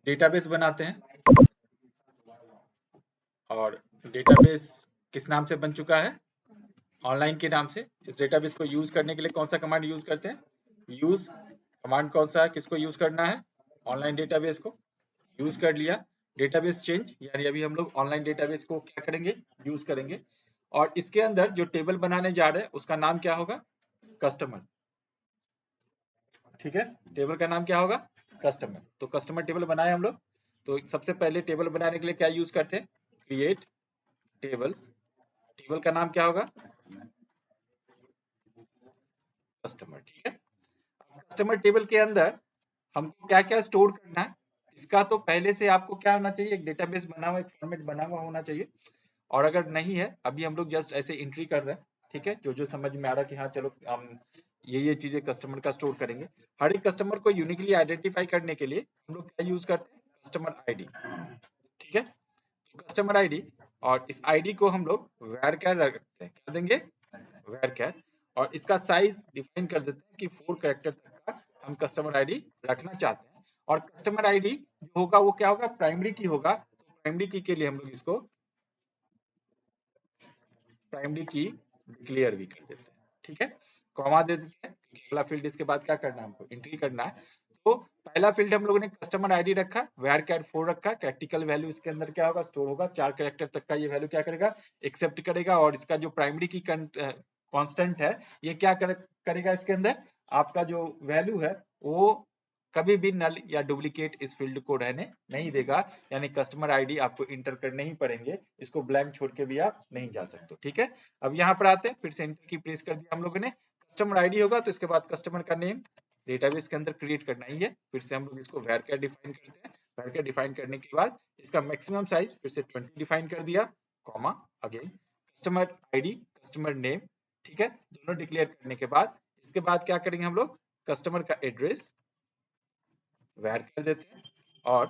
Database बनाते हैं और डेटाबेस किस नाम से बन चुका है? ऑनलाइन के नाम से। इस डेटाबेस को यूज करने के लिए कौन सा कमांड यूज करते हैं? यूज कमांड कौन सा है, किसको यूज करना है? ऑनलाइन डेटाबेस को यूज कर लिया। डेटाबेस चेंज, यानी अभी हम लोग ऑनलाइन डेटाबेस को क्या करेंगे? यूज करेंगे। और इसके अंदर जो टेबल बनाने जा रहे हैं उसका नाम क्या होगा? कस्टमर। ठीक है, टेबल का नाम क्या होगा? कस्टमर। तो कस्टमर टेबल बनाए हम लोग। तो सबसे पहले टेबल बनाने के लिए क्या यूज करते हैं? Create table. टेबल का नाम क्या होगा? कस्टमर। ठीक है, कस्टमर टेबल के अंदर हमको क्या क्या स्टोर करना है, इसका तो पहले से आपको क्या होना चाहिए? एक डेटाबेस बना हुआ, एक फॉर्मेट बना हुआ होना चाहिए। और अगर नहीं है, अभी हम लोग जस्ट ऐसे एंट्री कर रहे हैं। ठीक है, जो जो समझ में आ रहा है कि हाँ चलो हम ये चीजें कस्टमर का स्टोर करेंगे। हर एक कस्टमर को यूनिकली आइडेंटिफाई करने के लिए हम लोग क्या यूज करते हैं? Customer ID. ठीक है, तो कस्टमर आईडी, और इस आईडी को हम लोग वेर कैर रखते हैं। क्या देंगे? वेर कैर। और इसका साइज डिफाइन कर देते हैं कि 4 कैरेक्टर तक का हम कस्टमर आईडी रखना चाहते हैं। और कस्टमर आईडी जो होगा वो क्या होगा? प्राइमरी की होगा। तो प्राइमरी की के लिए हम लोग इसको प्राइमरी की डिक्लेयर भी कर देते हैं। ठीक है, कॉमा दे देते हैं क्योंकि अगला फील्ड इसके बाद क्या करना है? हमको एंट्री करना है। तो पहला फील्ड हम लोगों ने कस्टमर आईडी रखा, वेर कैर 4 रखा। क्रिटिकल वैल्यू इसके अंदर क्या होगा? स्टोर होगा। 4 कैरेक्टर तक का ये वैल्यू क्या करेगा? एक्सेप्ट करेगा। और इसका जो प्राइमरी की कांस्टेंट है, ये क्या करेगा? इसके अंदर आपका जो वैल्यू है वो कभी भी नल या डुप्लीकेट इस फील्ड को रहने नहीं देगा। यानी कस्टमर आईडी आपको इंटर करने ही पड़ेंगे, इसको ब्लैंक छोड़ के भी आप नहीं जा सकते। ठीक है, अब यहाँ पर आते हैं, फिर से एंटर की प्रेस कर दिया हम लोगों ने। कस्टमर आईडी होगा तो इसके बाद कस्टमर का नेम डेटाबेस के अंदर क्रिएट करना ही है। फिर से हम लोग इसको varchar डिफाइन करते हैं। varchar डिफाइन करने के बाद इसका मैक्सिमम साइज फिर से 20 डिफाइन कर दिया, comma again customer ID, customer name. ठीक है, दोनों डिक्लेयर करने के बाद इसके बाद क्या करेंगे हम लोग? कस्टमर का एड्रेस वैर कर देते हैं और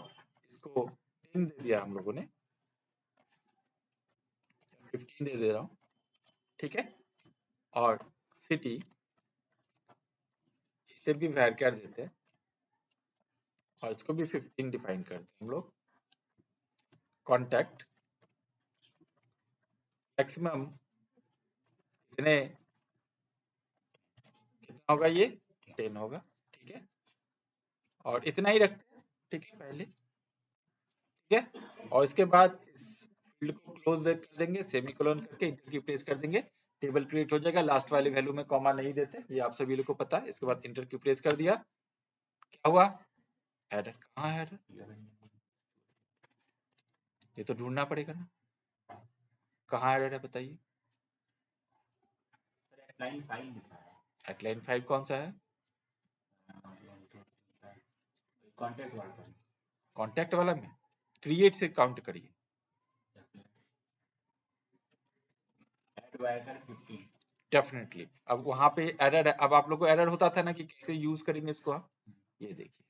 इसको 10 दे दिया हम लोगों ने, 15 दे रहा हूँ। ठीक है, और सिटी इसे भी वैर कर देते हैं और इसको भी 15 डिफाइन करते हैं हम लोग। कॉन्टैक्ट मैक्सिमम कितने कितना होगा? ये 10 होगा। ठीक है, और इतना ही रखते हैं। ठीक है पहले, ठीक है, और इसके बाद इस फील्ड को क्लोज कर देंगे, सेमीकोलन करके इंटर की प्रेस कर देंगे। टेबल क्रिएट हो जाएगा। लास्ट वाले वैल्यू में कॉमा नहीं देते, ये आप सभी लोग को पता है। इसके बाद इंटर की प्रेस कर दिया, क्या हुआ? एरर। कहाँ है एरर? ये तो ढूंढना पड़ेगा ना, कहाँ एरर है बताइए? एटलाइन 5 कौन सा है? कॉन्टैक्ट वाला में क्रिएट से काउंट करिए। डेफिनेटली अब वहां पे एरर है। अब आप लोग को एरर होता था ना कि कैसे यूज करेंगे इसको आप, ये देखिए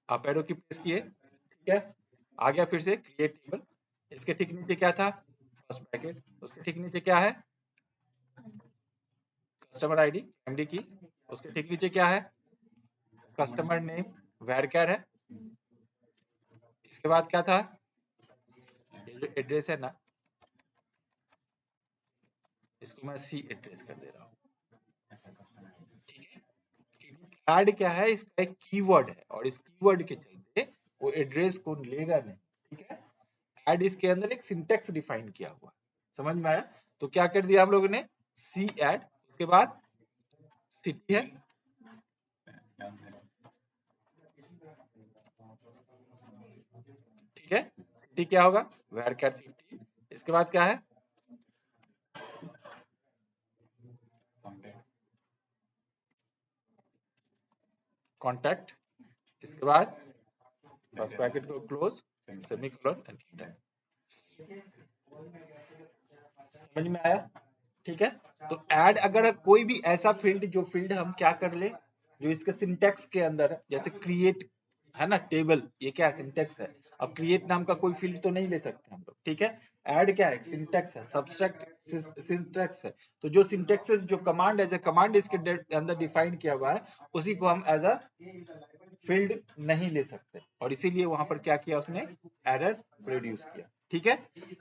आप एरो की प्रेस किए। ठीक है, आ गया फिर से क्रिएट टेबल। इसके ठीक नीचे क्या था? First bracket. उसके ठीक नीचे क्या है? कस्टमर आईडी एमडी की। उसके ठीक नीचे क्या है? कस्टमर नेम varchar है। इसके बाद क्या था? ये जो एड्रेस है ना, इसको मैं सी एड्रेस कर दे रहा हूँ। ठीक है, ऐड क्या है? इसका एक कीवर्ड है और इस कीवर्ड के चलते वो एड्रेस को लेगा नहीं। ठीक है, ऐड इसके अंदर एक सिंटेक्स डिफाइन किया हुआ, समझ में आया? तो क्या कर दिया हम लोगों ने? सी ऐड, उसके बाद सिटी है, ठीक है, सिटी क्या होगा? varchar 15। इसके बाद क्या है? कॉन्टैक्ट। इसके बाद फर्स्ट ब्रैकेट को क्लोज, सेमीकोलन एंड इंटर। समझ में आया? ठीक है, तो ऐड अगर कोई भी ऐसा फील्ड जो फील्ड हम क्या कर ले, जो इसके सिंटेक्स के अंदर है, जैसे क्रिएट है ना टेबल, ये क्या है? सिंटेक्स है। अब क्रिएट नाम का कोई फील्ड तो नहीं ले सकते हम लोग। ठीक है, ऐड क्या है? सिंटेक्स है, सब्सट्रैक्ट सिंटेक्स है। तो जो सिंटेक्स जो कमांड एज ए कमांड इसके अंदर डिफाइन किया हुआ है, उसी को हम एज अ फील्ड नहीं ले सकते, और इसीलिए वहां पर क्या किया उसने, एरर प्रोड्यूस किया। ठीक है,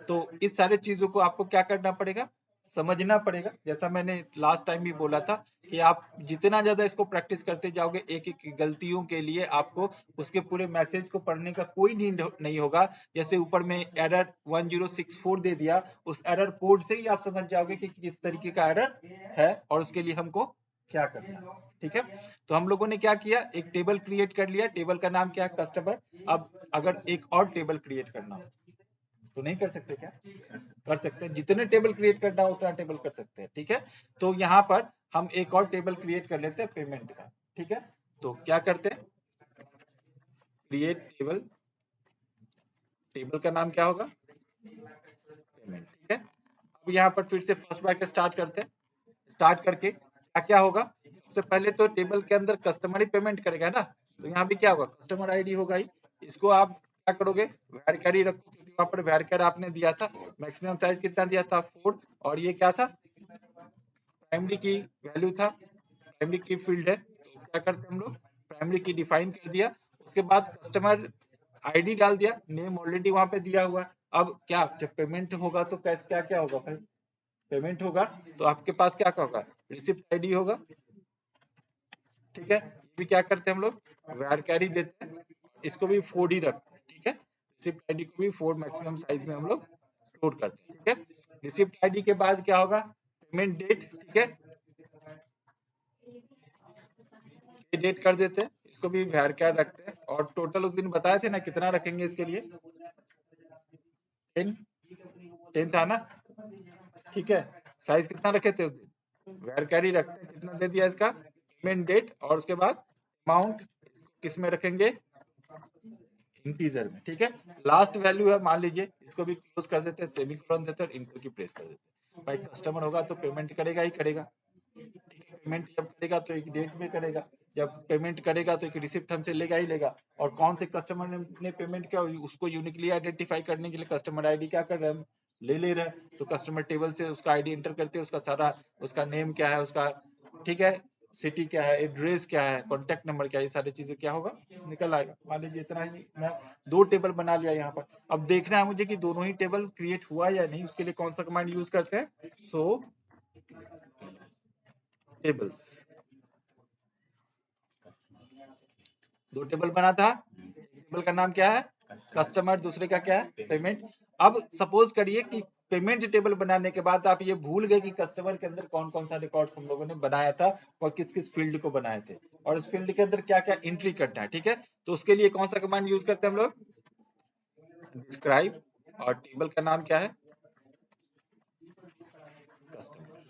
तो इस सारे चीजों को आपको क्या करना पड़ेगा, समझना पड़ेगा। जैसा मैंने लास्ट टाइम भी बोला था कि आप जितना ज्यादा इसको प्रैक्टिस करते जाओगे, एक एक गलतियों के लिए आपको उसके पूरे मैसेज को पढ़ने का कोई नीड नहीं होगा। जैसे ऊपर में एरर 1064 दे दिया, उस एरर कोड से ही आप समझ जाओगे कि किस तरीके का एरर है और उसके लिए हमको क्या करना है। ठीक है, तो हम लोगों ने क्या किया, एक टेबल क्रिएट कर लिया, टेबल का नाम क्या है, कस्टमर। अब अगर एक और टेबल क्रिएट करना हो तो नहीं कर सकते क्या, कर सकते हैं, जितने टेबल क्रिएट करना हो उतना टेबल कर सकते हैं। ठीक है, तो यहाँ पर हम एक और टेबल क्रिएट कर लेते हैं पेमेंट का। ठीक है, तो क्या करते हैं, क्रिएट टेबल, टेबल का नाम क्या होगा, पेमेंट। ठीक है, अब यहाँ पर फिर से फर्स्ट ब्रैकेट स्टार्ट करते हैं। स्टार्ट करके क्या क्या होगा, सबसे पहले तो टेबल के अंदर कस्टमर ही पेमेंट करेगा ना, तो यहाँ भी क्या होगा, कस्टमर आईडी होगा ही। इसको आप क्या करोगे, वैर ही रखो, क्योंकि वहां पर वैर आपने दिया था, मैक्सिमम साइज कितना दिया था 4, और ये क्या था, प्राइमरी की वैल्यू था, प्राइमरी की फील्ड है, तो क्या करते हम लोग, प्राइमरी की डिफाइन कर दिया। उसके बाद कस्टमर आईडी डाल दिया, नेम ऑलरेडी वहां पे दिया हुआ है। अब क्या, जब पेमेंट होगा तो कैसे क्या क्या होगा भाई, पेमेंट होगा तो आपके पास क्या क्या होगा, रिसिप्ट आईडी होगा। ठीक है, ये भी क्या करते हैं हम लोग, वैर कैरी देते हैं, इसको भी 4 ही रखते हैं। ठीक है, रिसिप्ट आईडी को भी 4 मैक्सिमम साइज में हम लोग स्टोर करते हैं। ठीक है, रिसिप्ट आईडी के बाद क्या होगा, पेमेंट डेट। ठीक है, ये डेट कर देते हैं, इसको भी वैर कैर रखते हैं, और टोटल उस दिन बताए थे ना कितना रखेंगे इसके लिए, 10 10 था ना। ठीक है, साइज कितना रखे थे उस दिन, वैर कैरी रखते हैं, कितना दे दिया इसका, पेमेंट डेट, और उसके बाद अमाउंट किस में रखेंगे, इंटीजर में। ठीक है, लास्ट वैल्यू है, मान लीजिए इसको भी क्लोज कर देते हैं, सेमीकोलन देते हैं, इंटर की प्रेस कर देते हैं। भाई कस्टमर होगा तो पेमेंट करेगा ही करेगा। ठीक है, पेमेंट जब करेगा तो एक डेट में करेगा, जब पेमेंट करेगा तो एक रिसिप्ट हमसे लेगा ही लेगा। और कौन से कस्टमर ने पेमेंट किया उसको यूनिकली आइडेंटिफाई करने के लिए कस्टमर आईडी क्या कर रहे हैं, हम ले रहे हैं, तो कस्टमर टेबल से उसका आईडी एंटर करते हैं, उसका सारा, उसका नेम क्या है उसका, ठीक है, सिटी क्या है, एड्रेस क्या है, कॉन्टेक्ट नंबर क्या है, ये सारी चीजें क्या होगा, निकल आएगा। मान लीजिए इतना ही, मैं 2 टेबल बना लिया यहाँ पर। अब देखना है मुझे कि दोनों ही टेबल क्रिएट हुआ या नहीं, उसके लिए कौन सा कमांड यूज करते हैं, सो टेबल्स। 2 टेबल बना था, टेबल का नाम क्या है, कस्टमर, दूसरे का क्या है, पेमेंट। अब सपोज करिए कि पेमेंट टेबल बनाने के बाद आप ये भूल गए कि कस्टमर के अंदर कौन कौन सा रिकॉर्ड्स हम लोगों ने बनाया था और किस किस फील्ड को बनाए थे, और इस फील्ड के अंदर क्या क्या एंट्री करना है। ठीक है, तो उसके लिए कौन सा कमांड यूज करते हैं हम लोग, डिस्क्राइब, और टेबल का नाम क्या है, कस्टमर।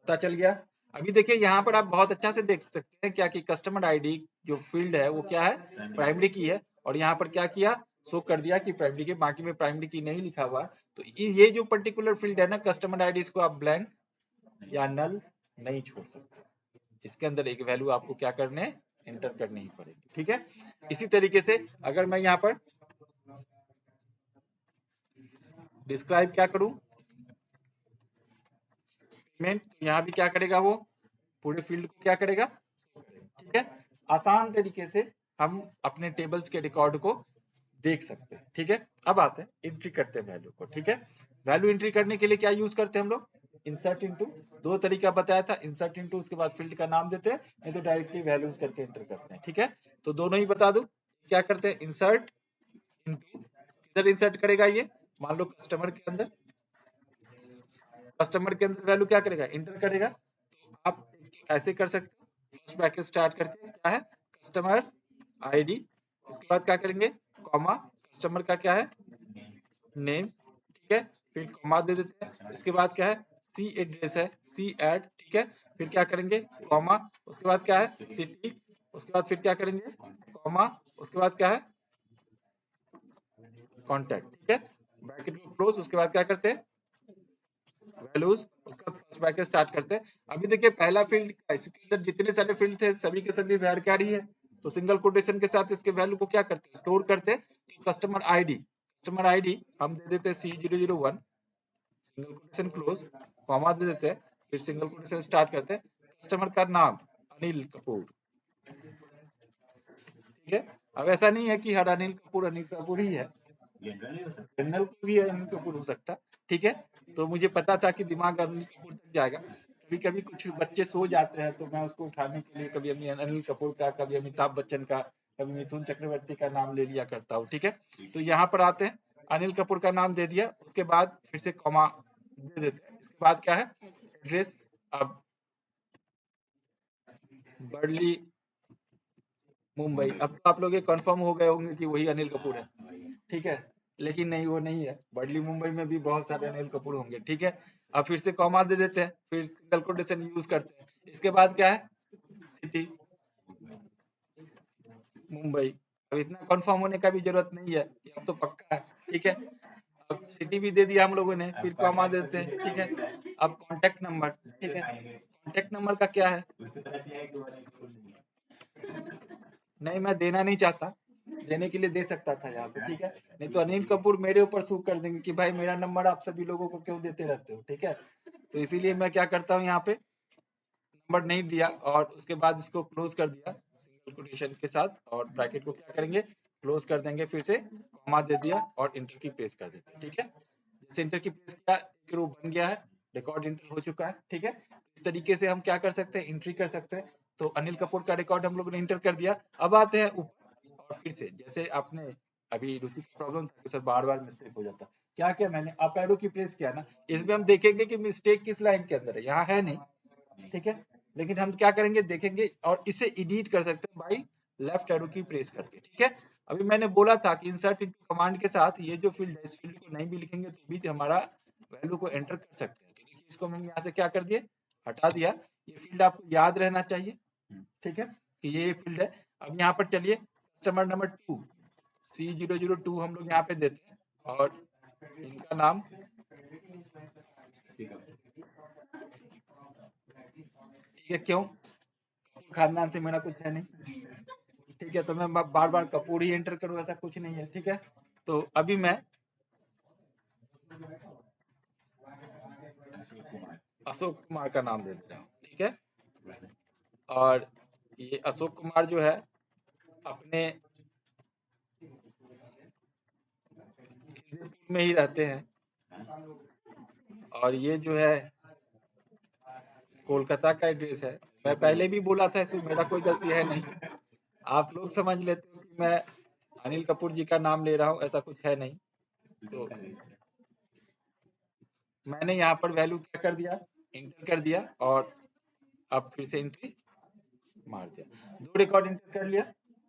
पता चल गया। अभी देखिए यहाँ पर आप बहुत अच्छा से देख सकते हैं क्या कि कस्टमर आईडी जो फील्ड है वो क्या है, प्राइमरी की है, और यहाँ पर क्या किया, शो कर दिया कि प्राइमरी की, बाकी में प्राइमरी की नहीं लिखा हुआ। तो ये जो पर्टिकुलर फील्ड है ना कस्टमर आईडी, इसको आप ब्लैंक या नल नहीं छोड़ सकते, इसके अंदर एक वैल्यू आपको क्या करने, एंटर करनी ही पड़ेगी। ठीक है, इसी तरीके से अगर मैं यहाँ पर डिस्क्राइब क्या करूं, पेमेंट, यहाँ भी क्या करेगा वो, पूरे फील्ड को क्या करेगा। ठीक है, आसान तरीके से हम अपने टेबल्स के रिकॉर्ड को देख सकते हैं। ठीक है, अब आते हैं एंट्री करते हैं वैल्यू को। ठीक है, वैल्यू एंट्री करने के लिए क्या यूज करते हैं हम लोग, इंसर्ट इनटू। 2 तरीका बताया था, इंसर्ट इनटू, उसके बाद फील्ड का नाम देते हैं, नहीं तो डायरेक्टली वैल्यूज करके एंटर करते हैं। ठीक है, तो दोनों ही बता दूं, क्या करते हैं, इंसर्ट इनटू, किधर इंसर्ट करेगा ये, मान लो कस्टमर के अंदर, कस्टमर के अंदर वैल्यू क्या करेगा, इंटर करेगा। तो आप ऐसे कर सकते हैं, फर्स्ट ब्रैकेट स्टार्ट करके क्या है, कस्टमर आईडी, उसके बाद क्या करेंगे, कॉमा, कस्टमर का क्या है, नेम। ठीक है, फिर कॉमा दे देते हैं, इसके बाद क्या है, सी एड्रेस है, सी एड। ठीक है, फिर क्या करेंगे, कॉमा, उसके बाद क्या है, सिटी, उसके बाद फिर क्या करेंगे, कॉमा, उसके बाद क्या है, कॉन्टैक्ट। ठीक है, ब्रैकेट को क्लोज, उसके बाद क्या करते हैं, वैल्यूज, उसका फर्स्ट ब्रैकेट स्टार्ट करते हैं। अभी देखिए पहला फील्ड, इसके अंदर जितने सारे फील्ड थे सभी के सभी वैर ही है, तो सिंगल कोटेशन के साथ इसके वैल्यू को क्या करते हैं, स्टोर करते हैं। तो कस्टमर आईडी हम दे देते हैं C001, single quotation close, comma दे देते हैं, फिर सिंगल कोटेशन स्टार्ट करते हैं, कस्टमर का नाम अनिल कपूर, अब ऐसा नहीं है कि हर अनिल कपूर ही है, जनरल को भी अनिल कपूर हो सकता है। ठीक है, तो मुझे पता था कि दिमाग अनिल कपूर तक जाएगा। कभी कभी कुछ बच्चे सो जाते हैं तो मैं उसको उठाने के लिए कभी अनिल कपूर का, कभी अमिताभ बच्चन का, कभी मिथुन चक्रवर्ती का नाम ले लिया करता हूँ। ठीक है, तो यहाँ पर आते हैं, अनिल कपूर का नाम दे दिया, उसके बाद फिर से कॉमा दे देते हैं। इसके बाद क्या है, एड्रेस। अब बर्ली मुंबई, अब तो आप लोग ये कंफर्म हो गए होंगे कि वही अनिल कपूर है। ठीक है, लेकिन नहीं, वो नहीं है। बर्ली मुंबई में भी बहुत सारे अनिल कपूर होंगे। ठीक है, अब फिर से कॉमा दे देते हैं, फिर सिंगल कोटेशन यूज करते हैं। इसके बाद क्या है, सिटी मुंबई। अब इतना कंफर्म होने का भी जरूरत नहीं है, ये अब तो पक्का है। ठीक है, अब सिटी भी दे दिया हम लोगों ने, फिर कॉमा देते हैं। ठीक है, अब कॉन्टेक्ट नंबर। ठीक है, कॉन्टेक्ट नंबर का क्या है, नहीं मैं देना नहीं चाहता, देने के लिए दे सकता था यहाँ पे। ठीक है, नहीं तो अनिल कपूर मेरे ऊपर सूट कर देंगे कि भाई मेरा नंबर आप सभी लोगों को क्यों देते रहते हो। ठीक है, तो इसीलिए मैं क्या करता हूँ, यहाँ पे नंबर नहीं दिया और उसके बाद इसको क्लोज कर दिया सिंगल कोटेशन के साथ, और ब्रैकेट को क्या करेंगे, क्लोज कर देंगे, फिर से कॉमा दे दिया और इंटर की प्रेस कर देते हैं। ठीक है, जैसे इंटर की प्रेस किया, एक रो बन गया है, रिकॉर्ड इंटर हो चुका है। ठीक है, इस तरीके से हम क्या कर सकते हैं, एंट्री कर सकते हैं। तो अनिल कपूर का रिकॉर्ड हम लोगों ने इंटर कर दिया। अब आते हैं ऊपर, और फिर से जैसे आपने अभी रुचि की प्रॉब्लम था कि सर बार बार मिस्टेक हो जाता, क्या क्या मैंने अप एरो की प्रेस किया ना, इसमें हम देखेंगे कि मिस्टेक किस लाइन के अंदर है, यहाँ है नहीं। ठीक है, लेकिन हम क्या करेंगे, देखेंगे और इसे एडिट कर सकते हैं भाई लेफ्ट एरो की प्रेस करके। ठीक है, अभी मैंने बोला था कि इंसर्ट इनटू कमांड के साथ ये जो फील्ड है, इस फील्ड को नहीं भी लिखेंगे तो भी हमारा वैल्यू को एंटर कर सकते हैं। तो देखिए, इसको हम यहाँ से क्या कर दिए, हटा दिया। ये फील्ड आपको याद रहना चाहिए। ठीक है, कि ये फील्ड है। अब यहाँ पर चलिए, कस्टमर नंबर 2 C002 हम लोग यहाँ पे देते हैं, और इनका नाम, ठीक है, क्यों, खानदान से मेरा कुछ है नहीं। ठीक है, तो मैं बार बार कपूर ही एंटर करूँ, ऐसा कुछ नहीं है। ठीक है, तो अभी मैं अशोक कुमार का नाम दे दे रहा हूँ। ठीक है, और ये अशोक कुमार जो है अपने खिदीरपुर में ही रहते हैं, और ये जो है कोलकाता का एड्रेस है। मैं पहले भी बोला था, इसमें मेरा कोई गलती है नहीं। आप लोग समझ लेते हो कि मैं अनिल कपूर जी का नाम ले रहा हूँ, ऐसा कुछ है नहीं। तो मैंने यहाँ पर वैल्यू क्या कर दिया, इंटर कर दिया, और अब फिर से एंट्री मार दिया, 2 रिकॉर्ड इंटर कर लिया।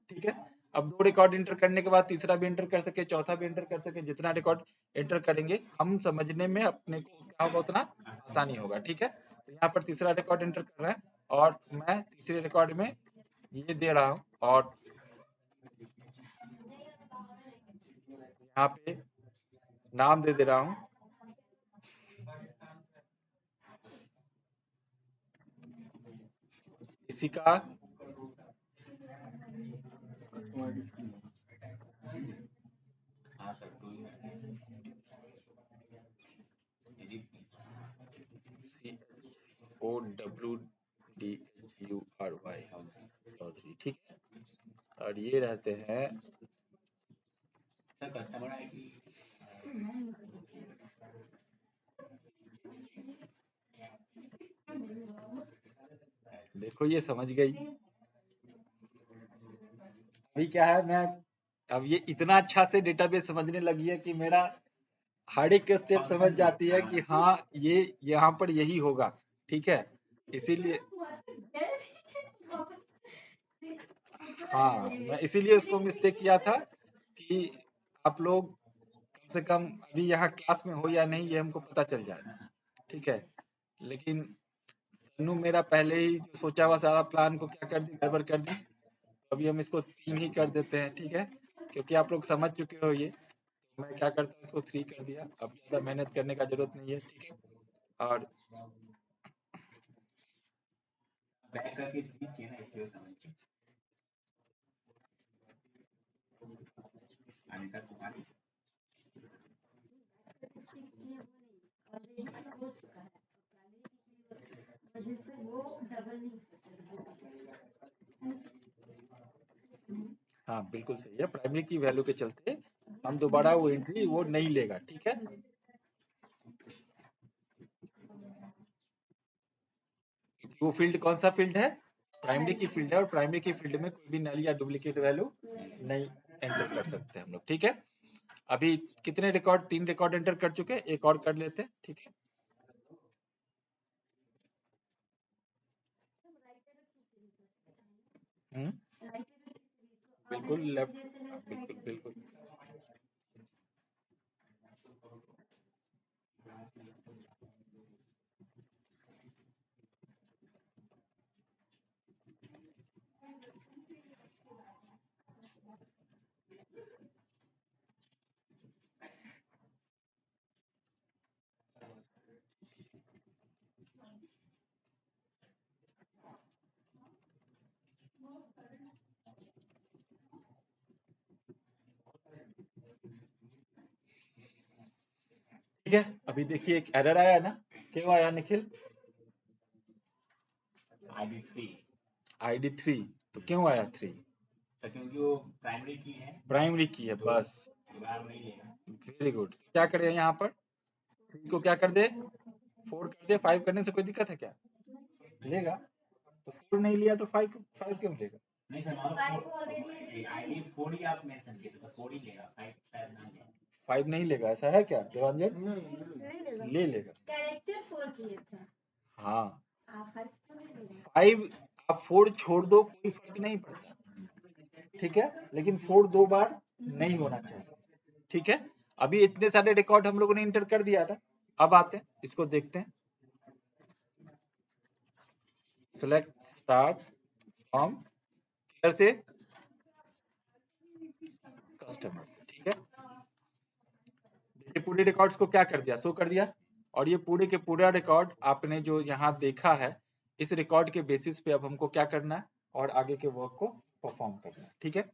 ठीक है, अब 2 रिकॉर्ड इंटर करने के बाद तीसरा भी इंटर कर सके, चौथा भी इंटर कर सके, जितना रिकॉर्ड इंटर करेंगे हम समझने में अपने को क्या होगा, उतना आसानी होगा। ठीक है, तो यहाँ पर तीसरा रिकॉर्ड इंटर कर रहा है, और मैं तीसरे रिकॉर्ड में ये दे रहा हूँ, और यहाँ पे नाम दे रहा हूँ इसी का OWDHURY चौधरी। ठीक है, और ये रहते हैं, देखो ये समझ गई। अभी क्या है, मैं अब ये इतना अच्छा से डेटाबेस समझने लगी है कि मेरा हर एक स्टेप समझ जाती है कि हाँ ये यहाँ पर यही होगा। ठीक है, इसीलिए हाँ, मैं इसीलिए उसको मिस्टेक किया था कि आप लोग कम से कम अभी यहाँ क्लास में हो या नहीं, ये हमको पता चल जाए। ठीक है, लेकिन तन्नू मेरा पहले ही जो सोचा हुआ सारा प्लान को क्या कर दी, गड़बड़ कर दी। अभी हम इसको 3 ही कर देते हैं। ठीक है, क्योंकि आप लोग समझ चुके हो ये, तो मैं क्या करता हूँ, इसको 3 कर दिया। अब ज़्यादा मेहनत करने का जरूरत नहीं है। ठीक है, और हाँ बिल्कुल सही है, प्राइमरी की वैल्यू के चलते हम दोबारा वो एंट्री वो नहीं लेगा, ठीक है। क्योंकि वो फील्ड कौन सा फील्ड है, प्राइमरी की फील्ड है, और प्राइमरी की फील्ड में कोई भी नल या डुप्लीकेट वैल्यू नहीं एंटर कर सकते हम लोग, ठीक है। अभी कितने रिकॉर्ड, 3 रिकॉर्ड एंटर कर चुके हैं, एक और कर लेते हैं, ठीक है। बिल्कुल लेफ्ट, बिल्कुल बिल्कुल। ठीक है, अभी देखिए एक एरर आया ना, क्यों आया निखिल? ID3। ID3, तो क्यों आया 3? तो क्योंकि वो प्राइमरी की है, प्राइमरी की है, बस। दोबारा नहीं लेगा। Very good. क्या करें यहाँ पर, 3 को क्या कर दे, 4 कर दे, 5 करने से कोई दिक्कत है क्या? लेगा। तो 4 नहीं लिया तो 5 5 क्यों लेगा? नहीं सर, ID 4 ही आप मेंशन किए थे, तो 4 ही लेगा, 5 शायद ना ले। 5 नहीं लेगा, ऐसा है क्या देवांजन? नहीं लेगा, ले लेगा। कैरेक्टर 4 किए थे हाँ, आप, 5 तो नहीं लेगा। 5 आप 4 छोड़ दो, कोई फर्क नहीं पड़ता, ठीक है, लेकिन 4 2 बार नहीं होना चाहिए, ठीक है। अभी इतने सारे रिकॉर्ड हम लोगों ने इंटर कर दिया था, अब आते हैं इसको देखते हैं। सेलेक्ट स्टार्ट फ्रॉम किधर से, कस्टमर, ठीक है। देखिए पूरे रिकॉर्ड्स को क्या कर दिया, शो कर दिया, और ये पूरे के पूरा रिकॉर्ड आपने जो यहाँ देखा है, इस रिकॉर्ड के बेसिस पे अब हमको क्या करना है, और आगे के वर्क को परफॉर्म करना है, ठीक है।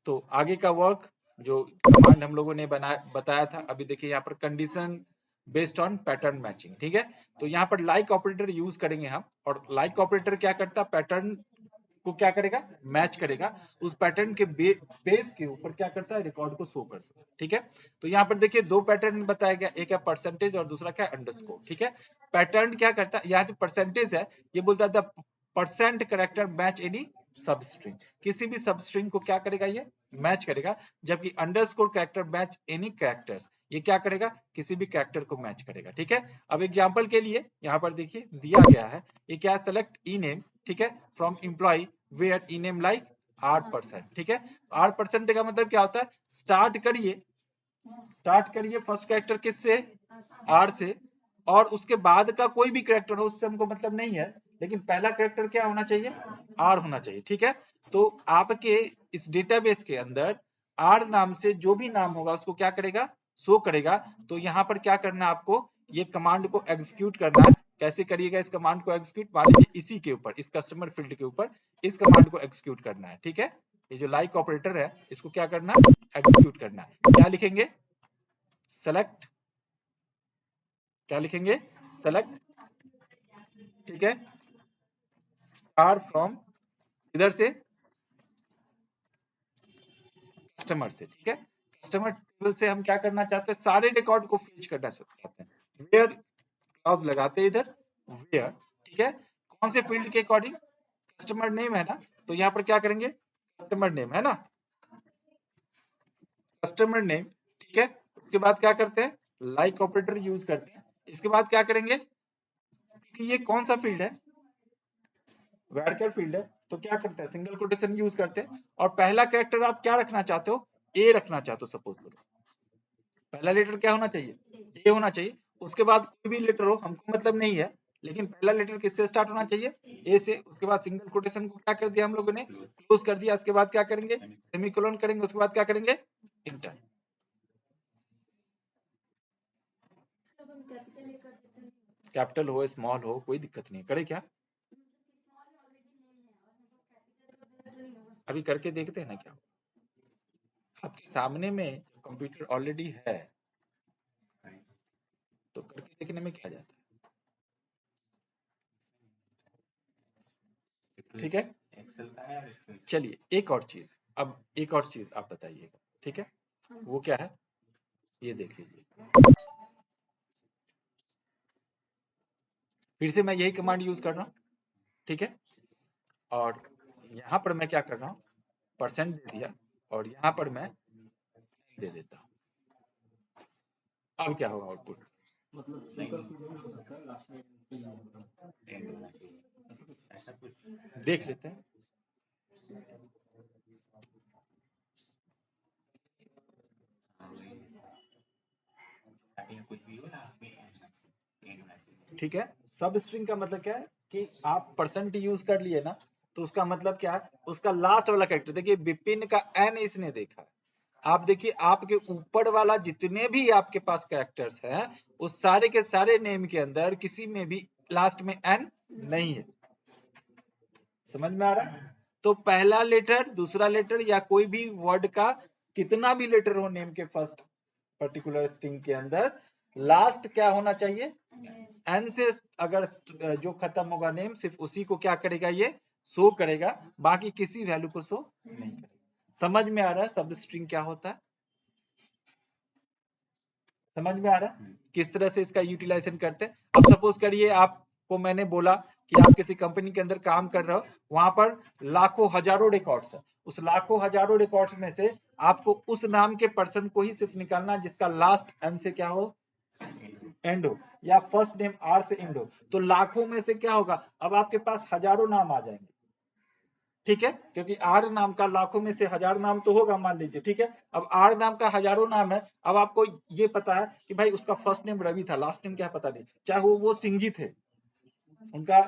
तो आगे का वर्क जो कमांड हम लोगों ने बताया था, अभी देखिए यहाँ पर condition based on pattern matching, ठीक है। तो यहाँ पर लाइक ऑपरेटर यूज करेंगे हम, और लाइक ऑपरेटर क्या करता है, पैटर्न को क्या करेगा, मैच करेगा, उस पैटर्न के बेस के ऊपर क्या करता है, रिकॉर्ड को शो करता है, ठीक है। तो यहाँ पर देखिए 2 पैटर्न बताया गया, एक है परसेंटेज और दूसरा क्या है, अंडरस्कोर, ठीक है। पैटर्न क्या करता है, यहाँ जो परसेंटेज है ये बोलता है the percent character match any substring, किसी भी सबस्ट्रिंग को क्या करेगा, ये मैच करेगा। जबकि underscore character match any characters, ये क्या करेगा, किसी भी कैरेक्टर को मैच करेगा, ठीक है। अब एग्जांपल के लिए यहाँ पर देखिए दिया गया है, ये क्या, सेलेक्ट ई नेम, ठीक है, from employ where ename like 8%, ठीक है। 8% का मतलब क्या होता है, स्टार्ट करिए फर्स्ट कैरेक्टर किससे, आर से, और उसके बाद का कोई भी कैरेक्टर हो उससे हमको मतलब नहीं है, लेकिन पहला कैरेक्टर क्या होना चाहिए, आर होना चाहिए, ठीक है। तो आपके इस डेटाबेस के अंदर आर नाम से जो भी नाम होगा उसको क्या करेगा, शो करेगा। तो यहाँ पर क्या करना है आपको, ये कमांड को एग्जीक्यूट करना है। कैसे करिएगा इस कमांड को एग्जीक्यूट, मान लीजिए इसी के ऊपर, इस कस्टमर फील्ड के ऊपर इस कमांड को एग्जीक्यूट करना है, ठीक है। ये जो लाइक ऑपरेटर है इसको क्या करना है, एग्जीक्यूट करना है। क्या लिखेंगे, सेलेक्ट, क्या लिखेंगे, सेलेक्ट, ठीक है, स्टार फ्रॉम, इधर से कस्टमर से, ठीक है। कस्टमर टेबल से हम क्या करना चाहते हैं, सारे रिकॉर्ड को फेच करना चाहते हैं। वेयर क्लॉज लगाते हैं इधर, वेयर, ठीक है, कौन से फील्ड के अकॉर्डिंग, कस्टमर नेम है ना, तो यहाँ पर क्या करेंगे, कस्टमर नेम है ना, कस्टमर नेम, ठीक है। उसके बाद क्या करते हैं, लाइक ऑपरेटर यूज करते हैं। इसके बाद क्या करेंगे, कि ये कौन सा फील्ड है, वेरकर फील्ड है, तो क्या करते हैं, सिंगल कोटेशन यूज करते हैं, और पहला कैरेक्टर आप क्या रखना चाहते हो, ए रखना चाहते हो, सपोज करो पहला लेटर क्या होना चाहिए, ए होना चाहिए। उसके बाद कोई भी लेटर हो हमको मतलब नहीं है, लेकिन पहला लेटर किससे स्टार्ट होना चाहिए, ए से। उसके बाद सिंगल कोटेशन को क्या कर दिया हम लोगों ने, क्लोज कर दिया। उसके बाद क्या करेंगे, सेमीकोलन करेंगे। उसके बाद क्या करेंगे, इंटर। कैपिटल हो स्मॉल हो कोई दिक्कत नहीं, करे क्या, अभी करके देखते हैं ना क्या, आपके सामने में कंप्यूटर ऑलरेडी है, तो करके देखने में क्या जाता है, ठीक है। चलिए एक और चीज, अब एक और चीज आप बताइएगा, ठीक है, वो क्या है, ये देख लीजिए। फिर से मैं यही कमांड यूज कर रहा हूँ, ठीक है, और यहाँ पर मैं क्या कर रहा हूँ, परसेंट दे दिया और यहाँ पर मैं दे देता हूँ। अब क्या होगा आउटपुट, मतलब ऐसा कुछ देख लेते हैं। कुछ भी हो लास्ट में end होना चाहिए। ठीक है, सब स्ट्रिंग का मतलब क्या है कि आप परसेंट यूज कर लिए ना, तो उसका मतलब क्या है, उसका लास्ट वाला कैरेक्टर, देखिए विपिन का एन इसने देखा, आप देखिए आपके ऊपर वाला जितने भी आपके पास कैरेक्टर्स हैं, उस सारे के सारे नेम के अंदर किसी में भी लास्ट में एन नहीं है। समझ में आ रहा है? तो पहला लेटर, दूसरा लेटर या कोई भी वर्ड का कितना भी लेटर हो नेम के फर्स्ट पर्टिकुलर स्ट्रिंग के अंदर, लास्ट क्या होना चाहिए, एन से। अगर जो खत्म होगा नेम, सिर्फ उसी को क्या करेगा, ये शो करेगा, बाकी किसी वैल्यू को शो नहीं करेगा। समझ में आ रहा है सब स्ट्रिंग क्या होता है, समझ में आ रहा है किस तरह से इसका यूटिलाइजेशन करते हैं। अब सपोज करिए आपको मैंने बोला कि आप किसी कंपनी के अंदर काम कर रहे हो, वहां पर लाखों हजारों रिकॉर्ड्स है, उस लाखों हजारों रिकॉर्ड्स में से आपको उस नाम के पर्सन को ही सिर्फ निकालना जिसका लास्ट एन से क्या हो, एंड हो, या फर्स्ट नेम आर से एंड हो। तो लाखों में से क्या होगा, अब आपके पास हजारों नाम आ जाएंगे, ठीक है, क्योंकि आर नाम का लाखों में से हजार नाम तो होगा मान लीजिए, ठीक है। अब आर नाम का हजारों नाम है, अब आपको ये पता है कि भाई उसका फर्स्ट नेम रवि था, लास्ट नेम क्या पता नहीं, चाहे वो सिंह जी थे, उनका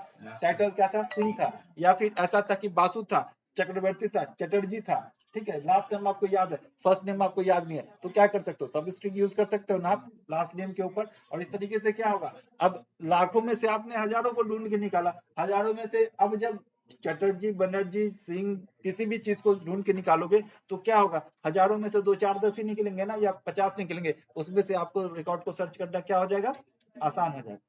टाइटल क्या था, सिंह था, या फिर ऐसा था कि बासु था, चक्रवर्ती था, चटर्जी था, ठीक है, लास्ट नेम आपको याद है, फर्स्ट नेम आपको याद नहीं है, तो क्या कर सकते हो, सब स्ट्रिंग यूज कर सकते हो ना आप लास्ट नेम के ऊपर। और इस तरीके से क्या होगा, अब लाखों में से आपने हजारों को ढूंढ के निकाला, हजारों में से अब जब चटर्जी, बनर्जी, सिंह, किसी भी चीज को ढूंढ के निकालोगे तो क्या होगा, हजारों में से 2 4 10 ही निकलेंगे ना, या 50 निकलेंगे, उसमें से आपको रिकॉर्ड को सर्च करना क्या हो जाएगा, आसान हो जाएगा।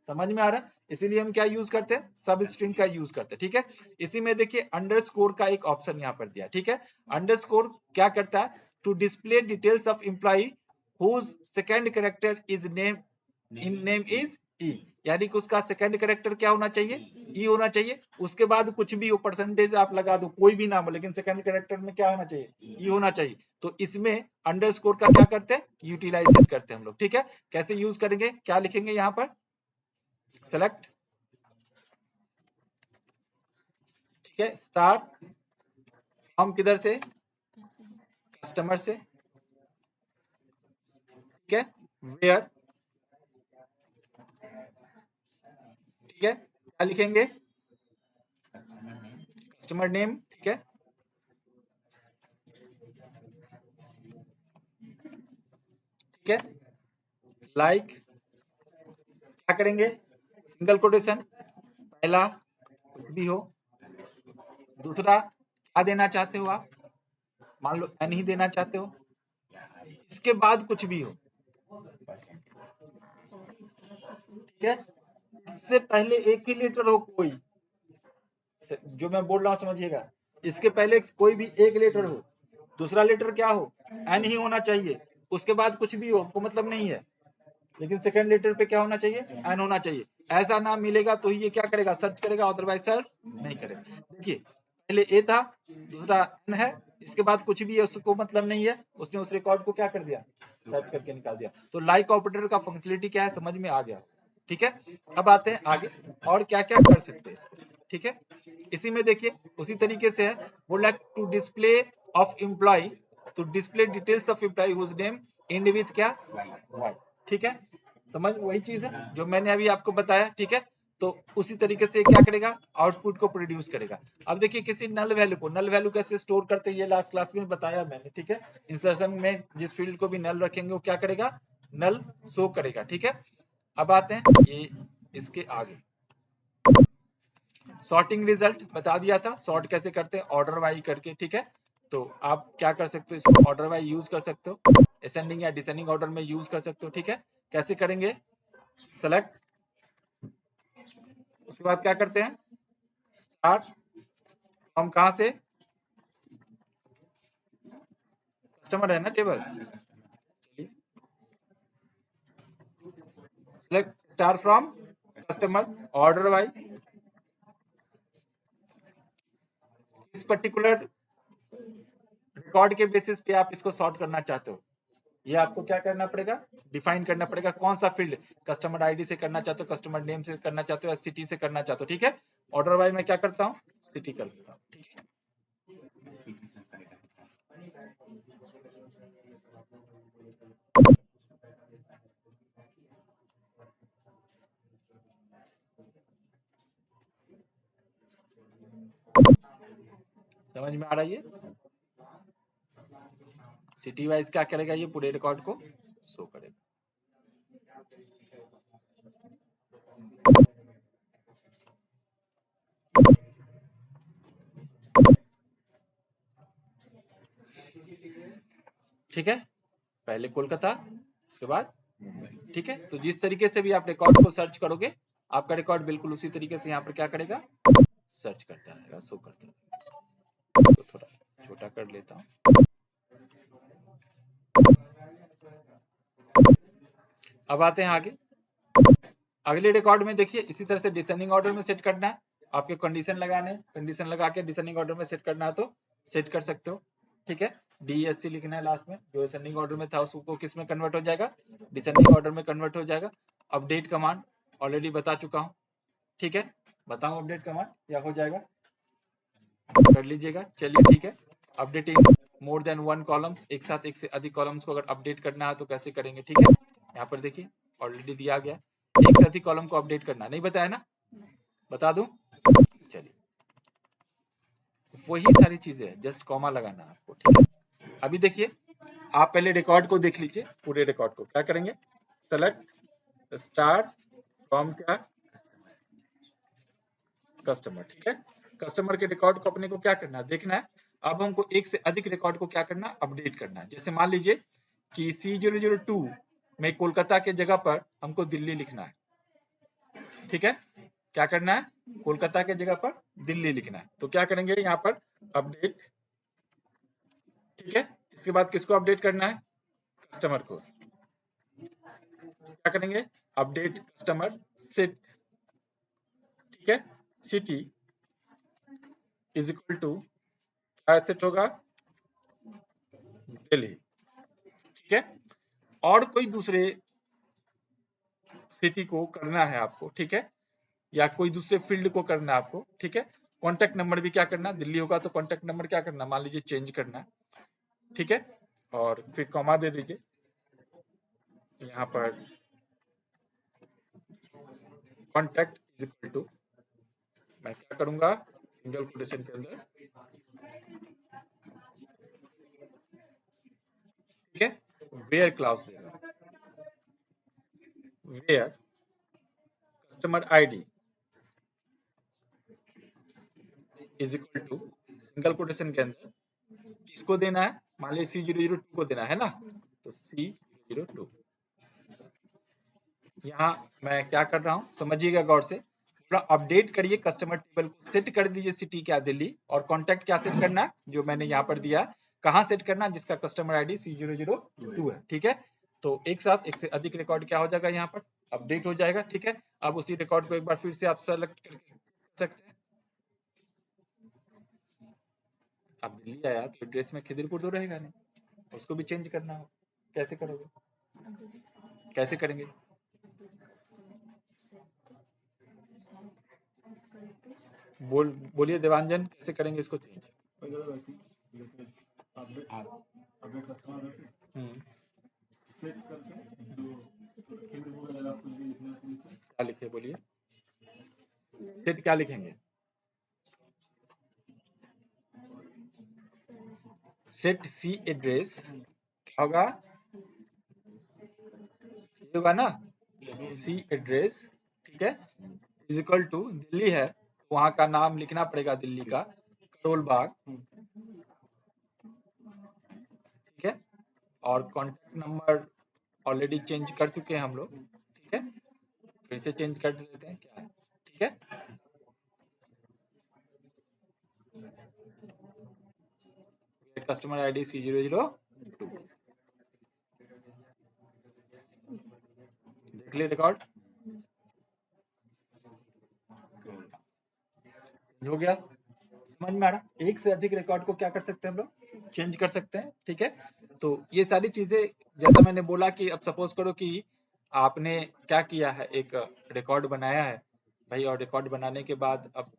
समझ में आ रहा है, इसीलिए हम क्या यूज करते हैं, सब स्ट्रिंग का यूज करते हैं, ठीक है। इसी में देखिए अंडरस्कोर का एक ऑप्शन यहाँ पर दिया, ठीक है। अंडरस्कोर क्या करता है, to display details of employ whose second character is name in name is E, यानी कि उसका सेकंड कैरेक्टर क्या होना चाहिए, ई होना चाहिए। उसके बाद कुछ भी हो, परसेंटेज आप लगा दो, कोई भी नाम हो, लेकिन सेकंड कैरेक्टर में क्या होना चाहिए, ई होना चाहिए। तो इसमें अंडरस्कोर का क्या करते हैं, यूटिलाइजेशन करते हैं हम लोग, ठीक है। कैसे यूज करेंगे, क्या लिखेंगे यहाँ पर, सेलेक्ट, ठीक है, स्टार फ्रॉम किधर से, कस्टमर से, ठीक है, वेयर, ठीक है, क्या लिखेंगे, कस्टमर नेम, ठीक है, ठीक है, लाइक, क्या करेंगे, सिंगल कोटेशन, पहला कुछ भी हो, दूसरा क्या देना चाहते हो आप, मान लो एन ही देना चाहते हो, इसके बाद कुछ भी हो, ठीक है। इससे पहले एक ही लेटर हो कोई, जो मैं बोल रहा हूँ समझिएगा, इसके पहले कोई भी एक लेटर हो, दूसरा लेटर क्या हो, एन ही होना चाहिए, उसके बाद कुछ भी हो हमको मतलब नहीं है, लेकिन सेकंड लेटर पे क्या होना चाहिए, एन होना चाहिए। ऐसा नाम मिलेगा तो ही ये क्या करेगा, सर्च करेगा, अदरवाइज सर्च नहीं करेगा। देखिए पहले ए था, दूसरा एन है, इसके बाद कुछ भी है उसको मतलब नहीं है, उसने उस रिकॉर्ड को क्या कर दिया, सर्च करके निकाल दिया। तो लाइक ऑपरेटर का फंक्शनलिटी क्या है, समझ में आ गया, ठीक है। अब आते हैं आगे, और क्या क्या कर सकते हैं इसको, ठीक है। इसी में देखिए उसी तरीके से है, बोला to display of employ, to display details of employ whose name end with क्या, वाई, ठीक है। समझ वही चीज है जो मैंने अभी आपको बताया, ठीक है। तो उसी तरीके से क्या करेगा, आउटपुट को प्रोड्यूस करेगा। अब देखिए किसी नल वैल्यू को, नल वैल्यू कैसे स्टोर करते हैं ये लास्ट क्लास में बताया मैंने, ठीक है। इंसर्शन में जिस फील्ड को भी नल रखेंगे वो क्या करेगा, नल शो करेगा, ठीक है। अब आते हैं ये इसके आगे, सॉर्टिंग रिजल्ट बता दिया था, सॉर्ट कैसे करते हैं, ऑर्डर वाई करके, ठीक है। तो आप क्या कर सकते हो, इसको ऑर्डर वाई यूज कर सकते हो, असेंडिंग या डिसेंडिंग ऑर्डर में यूज कर सकते हो, ठीक है। कैसे करेंगे, सेलेक्ट, उसके बाद क्या करते हैं, स्टार्ट, हम कहां से, कस्टमर है ना टेबल, चलिए select star from customer order by, इस पर्टिकुलर रिकॉर्ड के बेसिस पे आप इसको सॉर्ट करना चाहते हो, ये आपको क्या करना पड़ेगा, डिफाइन करना पड़ेगा कौन सा फील्ड, कस्टमर आईडी से करना चाहते हो, कस्टमर नेम से करना चाहते हो या सिटी से करना चाहते हो, ठीक है। ऑर्डर वाइज मैं क्या करता हूँ, सिटी कर देता हूँ, ठीक है। समझ में आ रहा है, ये सिटी वाइज क्या करेगा, ये पूरे रिकॉर्ड को शो करेगा। ठीक है, पहले कोलकाता, उसके बाद मुंबई, ठीक है। तो जिस तरीके से भी आप रिकॉर्ड को सर्च करोगे, आपका रिकॉर्ड बिल्कुल उसी तरीके से यहाँ पर क्या करेगा, सर्च करता रहेगा, शो करता रहेगा। तो थोड़ा छोटा कर लेता हूँ। अब आते हैं आगे, अगले रिकॉर्ड में देखिए इसी तरह से डिसेंडिंग ऑर्डर में सेट करना है, आपके कंडीशन लगाने, कंडीशन लगा के डिसेंडिंग ऑर्डर में सेट करना है तो सेट कर सकते हो, ठीक है। DESC लिखना है लास्ट में, जो असेंडिंग ऑर्डर में था उसको किस में कन्वर्ट हो जाएगा, डिसेंडिंग ऑर्डर में कन्वर्ट हो जाएगा। अपडेट कमांड ऑलरेडी बता चुका हूँ, ठीक है, बताऊं अपडेट कमांड या हो जाएगा, कर लीजिएगा, चलिए ठीक है। Updating more than one columns, एक साथ एक से अधिक कॉलम्स को अगर अपडेट करना है तो कैसे करेंगे, ठीक है। यहाँ पर देखिए ऑलरेडी दिया गया, एक से अधिक कॉलम को अपडेट करना, नहीं बताया ना, बता दूं, चलिए वही सारी चीजें है, जस्ट कॉमा लगाना है आपको, ठीक है। अभी देखिए आप पहले रिकॉर्ड को देख लीजिए, पूरे रिकॉर्ड को क्या करेंगे, सेलेक्ट स्टार फ्रॉम क्या, कस्टमर, ठीक है। कस्टमर के रिकॉर्ड को अपने को क्या करना है, देखना है। अब हमको एक से अधिक रिकॉर्ड को क्या करना है, अपडेट करना है। जैसे मान लीजिए कि C002 में कोलकाता के जगह पर हमको दिल्ली लिखना है, ठीक है। क्या करना है, कोलकाता के जगह पर दिल्ली लिखना है, तो क्या करेंगे यहाँ पर अपडेट, ठीक है। इसके बाद किसको अपडेट करना है, कस्टमर को, क्या करेंगे अपडेट कस्टमर सेट, ठीक है। सिटी इज इक्वल टू क्या सेट होगा, दिल्ली, ठीक है। और कोई दूसरे सिटी को करना है आपको, ठीक है, या कोई दूसरे फील्ड को करना है आपको, ठीक है। कॉन्टेक्ट नंबर भी क्या करना, दिल्ली होगा तो कॉन्टेक्ट नंबर क्या करना, मान लीजिए चेंज करना है, ठीक है। और फिर कॉमा दे दीजिए यहाँ पर, कॉन्टेक्ट इज इक्वल टू, मैं क्या करूंगा सिंगल कोटेशन के अंदर, ठीक है, वेयर क्लाउज देगा, where customer ID is equal to, single quotation के अंदर किसको देना है, मान लीजिए C002 को देना है ना, तो C002, यहाँ मैं क्या कर रहा हूँ समझिएगा गौर से, पूरा अपडेट करिए, कस्टमर टेबल को सेट कर दीजिए सिटी क्या दिल्ली, और कॉन्टेक्ट क्या सेट करना है, जो मैंने यहाँ पर दिया, कहाँ सेट करना है, जिसका कस्टमर आईडी C002 है, ठीक है। तो एक साथ एक से अधिक रिकॉर्ड क्या हो जाएगा, यहाँ पर अपडेट हो जाएगा, ठीक है। अब उसी रिकॉर्ड को एक बार फिर से आप सेलेक्ट करके सकते हैं। अब दिल्ली आया तो एड्रेस में खिदिरपुर तो रहेगा नहीं, उसको भी चेंज करना हो, कैसे करोगे, कैसे करेंगे, बोलिए देवांजन, कैसे करेंगे इसको चेंज, क्या लिखे बोलिए, सेट क्या लिखेंगे, सेट सी एड्रेस क्या होगा, ये होगा ना सी एड्रेस, ठीक है, इज इक्वल टू दिल्ली है, वहां का नाम लिखना पड़ेगा दिल्ली का, करोल बाग, ठीक है। और कॉन्टेक्ट नंबर ऑलरेडी चेंज कर चुके हैं हम लोग, ठीक है, फिर से चेंज कर देते हैं क्या है, ठीक है। Customer ID C002, weekly record हो गया, समझ में आ रहा। एक से अधिक रिकॉर्ड को क्या कर सकते हैं हम लोग, चेंज कर सकते हैं, ठीक है। तो ये सारी चीजें, जैसा मैंने बोला कि अब सपोज करो कि आपने क्या किया है, एक रिकॉर्ड बनाया है भाई, और रिकॉर्ड बनाने के बाद अब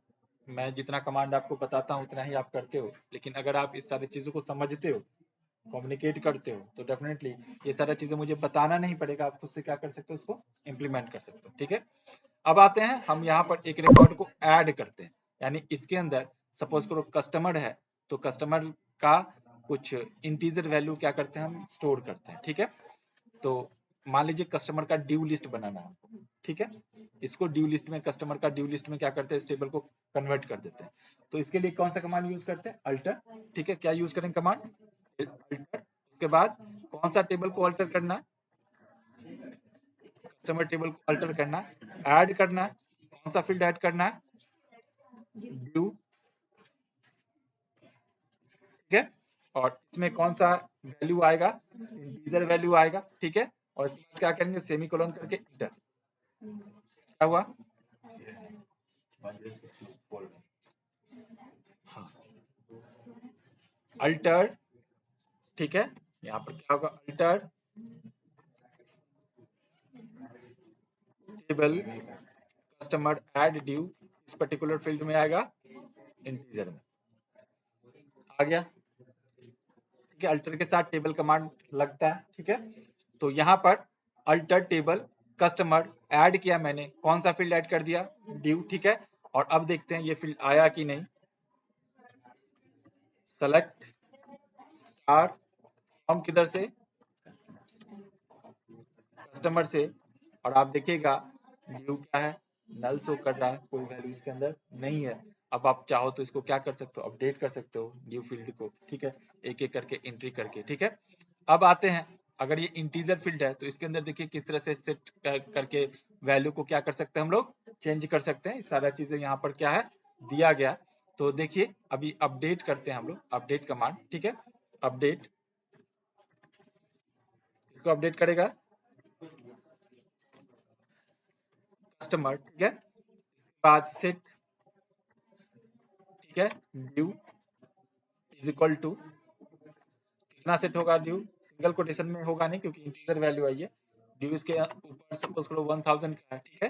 मैं जितना कमांड आपको बताता हूँ उतना ही आप करते हो, लेकिन अगर आप इस सारी चीजों को समझते हो, कम्युनिकेट करते हो, तो डेफिनेटली ये सारा चीजें मुझे बताना नहीं पड़ेगा, आप खुद से क्या कर सकते हो, उसको इम्प्लीमेंट कर सकते हो, ठीक है। अब आते हैं हम यहाँ पर एक रिकॉर्ड को ऐड करते हैं, यानी इसके अंदर सपोज करो कस्टमर है, तो कस्टमर का कुछ इंटीजर वैल्यू क्या करते हैं हम, स्टोर करते हैं, ठीक है। तो मान लीजिए कस्टमर का ड्यू लिस्ट बनाना है हमको, ठीक है। इसको ड्यू लिस्ट में, कस्टमर का ड्यू लिस्ट में क्या करते हैं, इस टेबल को कन्वर्ट कर देते हैं। तो इसके लिए कौन सा कमांड यूज करते हैं, अल्टर, ठीक है। क्या यूज करेंगे कमांड, अल्टर। उसके बाद कौन सा टेबल को अल्टर करना है, कस्टमर टेबल को अल्टर करना, ऐड करना, कौन सा फील्ड ऐड करना है, ड्यू, ठीक है। और इसमें कौन सा वैल्यू आएगा, इंटीजर वैल्यू आएगा, ठीक है। और इसके बाद क्या करेंगे, सेमीकोलन करके इंटर, क्या हुआ, हाँ, अल्टर, ठीक है। यहाँ पर क्या होगा, alter table customer add due, इस पर्टिकुलर फील्ड में आएगा, इंटीजर में आ गया, ठीक है। अल्टर के साथ टेबल कमांड लगता है, ठीक है। तो यहाँ पर अल्टर टेबल कस्टमर ऐड किया मैंने, कौन सा फील्ड ऐड कर दिया, ड्यू, ठीक है। और अब देखते हैं ये फील्ड आया कि नहीं, सेलेक्ट स्टार फ्रॉम, किधर से, कस्टमर से। और आप देखिएगा ड्यू क्या है, नल शो कर रहा है, कोई वैल्यू इसके अंदर नहीं है। अब आप चाहो तो इसको क्या कर सकते हो, अपडेट कर सकते हो ड्यू फील्ड को, ठीक है, एक एक करके एंट्री करके, ठीक है। अब आते हैं, अगर ये इंटीजर फील्ड है तो इसके अंदर देखिए किस तरह से सेट करके वैल्यू को क्या कर सकते हैं हम लोग, चेंज कर सकते हैं। सारा चीजें यहाँ पर क्या है, दिया गया। तो देखिए अभी अपडेट करते हैं हम लोग, अपडेट कमांड, ठीक है। अपडेट, इसको अपडेट करेगा कस्टमर, ठीक है। बाद सेट, ठीक है, ड्यू इज इक्वल टू, कितना सेट होगा ड्यू, सिंगल कोटेशन में होगा नहीं क्योंकि इंटीजर वैल्यू आई है। ड्यू इसके ऊपर सपोज करो 1000 का है, ठीक है।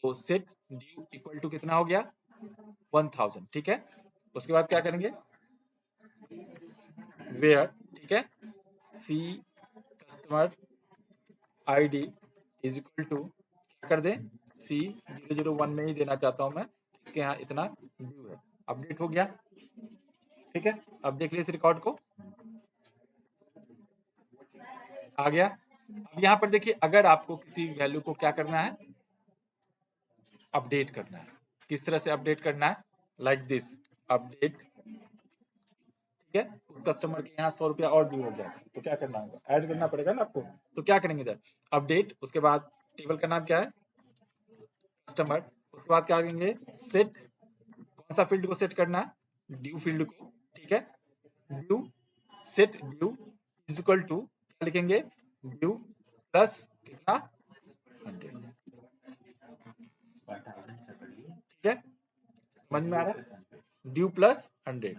तो सेट ड्यू इक्वल टू कितना हो गया, 1000, ठीक है। उसके बाद क्या करेंगे, वेयर, ठीक है, C customer ID is equal to, क्या कर दें, सी 001 में ही देना चाहता हूं मैं, इसके यहाँ इतना ड्यू है। अपडेट हो गया, ठीक है। अब देख लीजिए इस रिकॉर्ड को, आ गया। अब यहाँ पर देखिए अगर आपको किसी वैल्यू को क्या करना है, अपडेट करना है, किस तरह से अपडेट करना है, लाइक दिस, अपडेट, ठीक है। कस्टमर के यहाँ 100 रुपया और ड्यू हो गया, तो क्या करना होगा, ऐड करना पड़ेगा ना आपको। तो क्या करेंगे इधर, अपडेट, उसके बाद टेबल का नाम क्या है, कस्टमर। उसके बाद क्या करेंगे, सेट, कौन सा फील्ड को सेट करना है, ड्यू फील्ड को, ठीक है। Due, set due is equal to, क्या लिखेंगे, ड्यू प्लस कितना, 100, ठीक है। समझ में आ रहा है, ड्यू प्लस 100,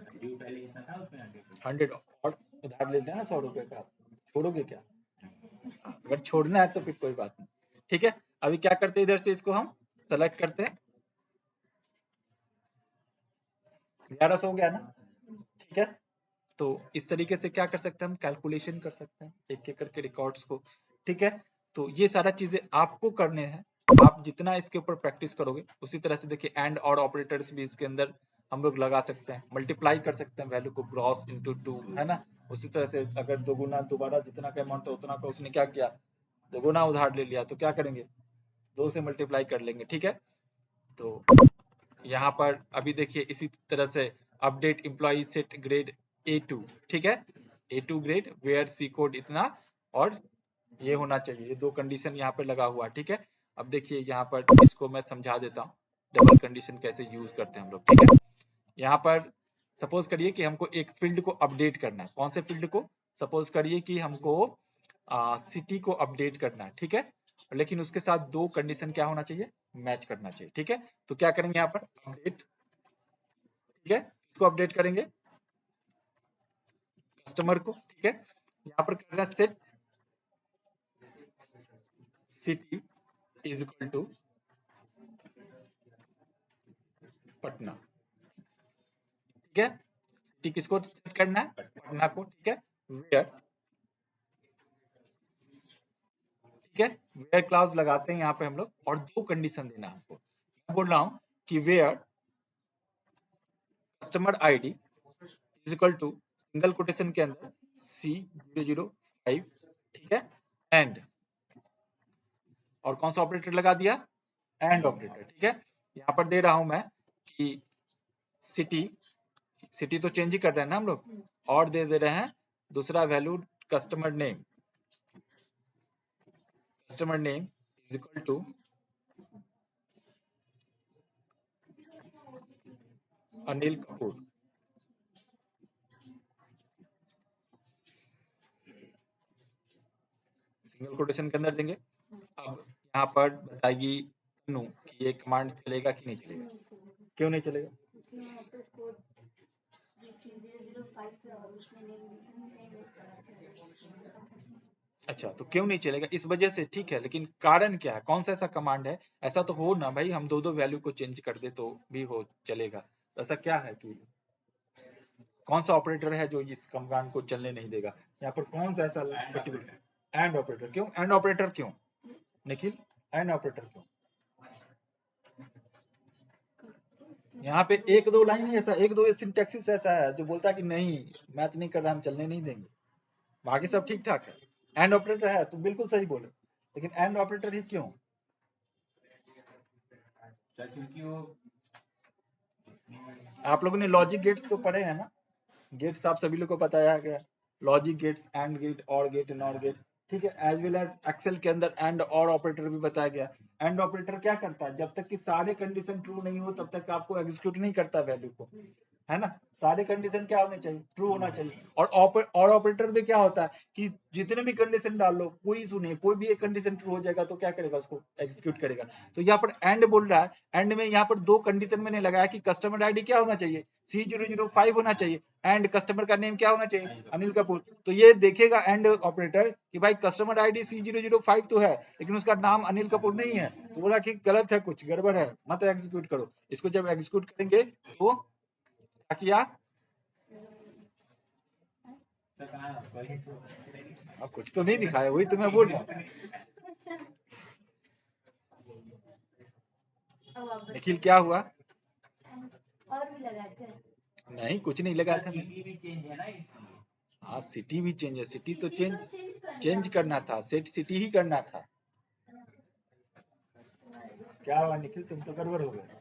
100 और उधार लेते हैं ना 100 रुपए का, छोड़ोगे क्या, अगर छोड़ना है तो फिर कोई बात नहीं, ठीक है। अभी क्या करते हैं, इधर से इसको हम सेलेक्ट करते हैं, 1100 हो गया ना, ठीक है। तो इस तरीके से क्या कर सकते हैं, हम कैलकुलेशन कर सकते हैं एक एक करके रिकॉर्ड्स को, ठीक है। तो ये सारा चीजें आपको करने हैं, आप जितना इसके ऊपर प्रैक्टिस करोगे उसी तरह से देखिए एंड और ऑपरेटर्स भी इसके अंदर हम लोग लगा सकते हैं, मल्टीप्लाई कर सकते हैं वैल्यू को, ग्रॉस इनटू 2, है ना। उसी तरह से अगर दोगुना दोबारा जितना का अमाउंट है उतना का उसने क्या किया, दोगुना उधार ले लिया, तो क्या करेंगे, 2 से मल्टीप्लाई कर लेंगे, ठीक है। तो यहाँ पर अभी देखिए इसी तरह से update employ set grade A2, ठीक है, A2 grade where C code इतना और ये होना चाहिए, ये 2 कंडीशन यहाँ पे लगा हुआ, ठीक है। अब देखिए यहाँ पर इसको मैं समझा देता हूँ डबल कंडीशन कैसे यूज करते हैं हम लोग, ठीक है। यहाँ पर सपोज करिए कि हमको एक फील्ड को अपडेट करना है, कौन से फील्ड को, सपोज करिए कि हमको सिटी को अपडेट करना है, ठीक है। लेकिन उसके साथ दो कंडीशन क्या होना चाहिए, मैच करना चाहिए। ठीक है, तो क्या करेंगे यहाँ पर अपडेट, ठीक है, इसको अपडेट करेंगे कस्टमर को। ठीक है, यहाँ पर करना set city is equal to Patna. ठीक है, सिटी किसको सेट करना है, पटना को। ठीक है, वेयर, ठीक है, वेयर क्लाउज लगाते हैं यहाँ पे हम लोग, और दो कंडीशन देना है हमको। मैं बोल रहा हूँ कि where customer ID is equal to single quotation के अंदर C005, ठीक है, एंड, और कौन सा ऑपरेटर लगा दिया, एंड ऑपरेटर। ठीक है, यहाँ पर दे रहा हूं मैं कि सिटी, सिटी तो चेंज ही कर रहे हैं ना हम लोग, और दे रहे हैं दूसरा value customer name, customer name is equal to Anil Kapoor. Single quotation के अंदर देंगे। अब यहाँ पर बताएगी तनु कि ये कमांड चलेगा कि नहीं चलेगा, क्यों नहीं चलेगा, क्योंकि यहाँ पे कोड C005 है और उसमें नेम सेम है। अच्छा तो क्यों नहीं चलेगा, इस वजह से। ठीक है, लेकिन कारण क्या है, कौन सा ऐसा कमांड है, ऐसा तो हो ना भाई हम दो दो वैल्यू को चेंज कर दे तो भी हो चलेगा। तो ऐसा क्या है कि कौन सा ऑपरेटर है जो इस कमांड को चलने नहीं देगा, यहाँ पर कौन सा ऐसा पर्टिकुलर, एंड ऑपरेटर। क्यों एंड ऑपरेटर, क्यों निखिल, एंड ऑपरेटर क्यों, यहाँ पे एक दो लाइन ही ऐसा, एक दो सिंटैक्सिस ऐसा है जो बोलता है कि नहीं मैच नहीं कर रहा, हम चलने नहीं देंगे, बाकी सब ठीक ठाक है। एंड ऑपरेटर है तो बिल्कुल सही बोले, लेकिन एंड ऑपरेटर ही क्यों, क्योंकि वो आप लोगों ने लॉजिक गेट्स तो पढ़े हैं ना, गेट्स आप सभी लोग को बताया गया, लॉजिक गेट्स, एंड गेट, और गेट, नॉर गेट। ठीक है, एज वेल एज एक्सेल के अंदर एंड और ऑपरेटर भी बताया गया। एंड ऑपरेटर क्या करता है, जब तक कि सारे कंडीशन ट्रू नहीं हो तब तक आपको एग्जीक्यूट नहीं करता वैल्यू को, है ना। सारे कंडीशन क्या होने चाहिए, ट्रू होना चाहिए। और ऑपरेटर में क्या होता है कि जितने भी कंडीशन डाल लो, कोई इशू नहीं, कोई भी एक कंडीशन ट्रू हो जाएगा तो क्या करेगा, उसको एग्जीक्यूट करेगा। तो यहाँ पर एंड बोल रहा है, एंड में यहाँ पर दो कंडीशन मैंने लगाया कि कस्टमर आईडी क्या होना चाहिए, C005 होना चाहिए, एंड कस्टमर का नेम क्या होना चाहिए, अनिल कपूर। तो ये देखेगा एंड ऑपरेटर कि भाई कस्टमर आईडी C005 तो है लेकिन उसका नाम अनिल कपूर नहीं है, तो बोला कि गलत है, कुछ गड़बड़ है, मत एग्जीक्यूट करो। इसको जब एग्जीक्यूट करेंगे तो क्या किया, अब कुछ तो नहीं दिखाया, वही तो मैं बोल रहा हूँ। अब आप निखिल क्या हुआ, और भी लगाते हैं। नहीं कुछ नहीं लगा था। सिटी भी चेंज है ना इसलिए। हाँ सिटी भी चेंज है, सिटी तो सिटी चेंज चेंज करना था, सेट सिटी ही करना था। क्या हुआ निखिल, तुम तो गड़बड़ हो गए।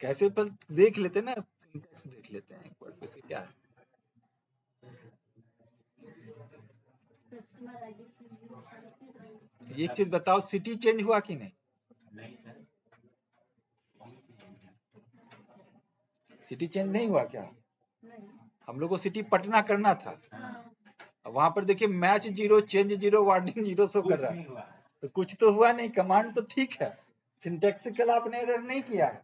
कैसे पर देख लेते ना, देख लेते हैं एक बार फिर क्या है। कस्टमर आईडी एक चीज बताओ, सिटी चेंज हुआ कि नहीं, नहीं सर, सिटी चेंज नहीं हुआ क्या, नहीं। हम लोग को सिटी पटना करना था। हाँ वहां पर देखिए मैच 0, चेंज 0, वार्निंग 0 शो कर कुछ रहा नहीं है, हुआ। तो कुछ तो हुआ नहीं, कमांड तो ठीक है, सिंटैक्सिकल आपने एरर नहीं किया है।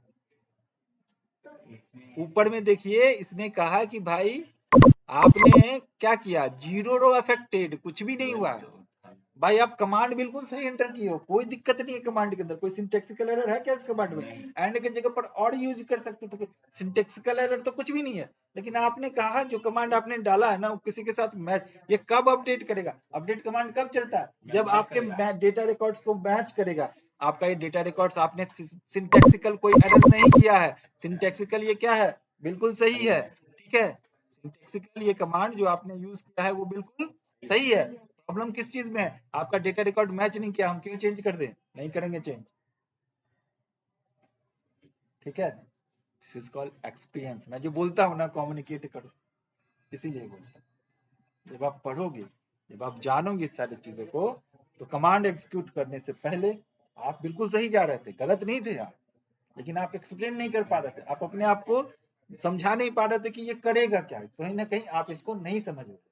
ऊपर में देखिए इसने कहा कि भाई आपने क्या किया, 0 रो अफेक्टेड, कुछ भी नहीं हुआ। भाई आप कमांड बिल्कुल सही एंटर किए हो, कोई दिक्कत नहीं है कमांड के अंदर, कोई सिंटैक्सिकल एरर है क्या इस कमांड में, एंड की जगह पर और यूज कर सकते थे, सिंटैक्सिकल एरर तो कुछ भी नहीं है। लेकिन आपने कहा जो कमांड आपने डाला है ना वो किसी के साथ मैच, ये कब अपडेट करेगा, अपडेट कमांड कब चलता है, जब आपके डेटा रिकॉर्ड्स को मैच करेगा। आपका ये डेटा रिकॉर्ड्स आपने सिंटैक्सिकल कोई एरर नहीं किया है, सिंटैक्सिकल ये क्या है, बिल्कुल सही है। ठीक है, सिंटैक्सिकल ये कमांड जो आपने यूज किया है वो बिल्कुल सही है। प्रॉब्लम किस चीज में है, आपका डेटा रिकॉर्ड मैच नहीं किया, हम क्यों चेंज कर दें, नहीं करेंगे चेंज। ठीक है, दिस इज कॉल्ड एक्सपीरियंस। मैं जो बोलता हूँ ना कम्युनिकेट करो, इसीलिए बोलता हूँ। जब आप पढ़ोगे, जब आप जानोगे इस सारी चीजों को, तो कमांड एग्जीक्यूट करने से पहले आप बिल्कुल सही जा रहे थे, गलत नहीं थे आप, लेकिन आप एक्सप्लेन नहीं कर पा रहे थे, आप अपने आप को समझा नहीं पा रहे थे कि ये करेगा क्या, कहीं ना कहीं आप इसको नहीं समझ रहे थे।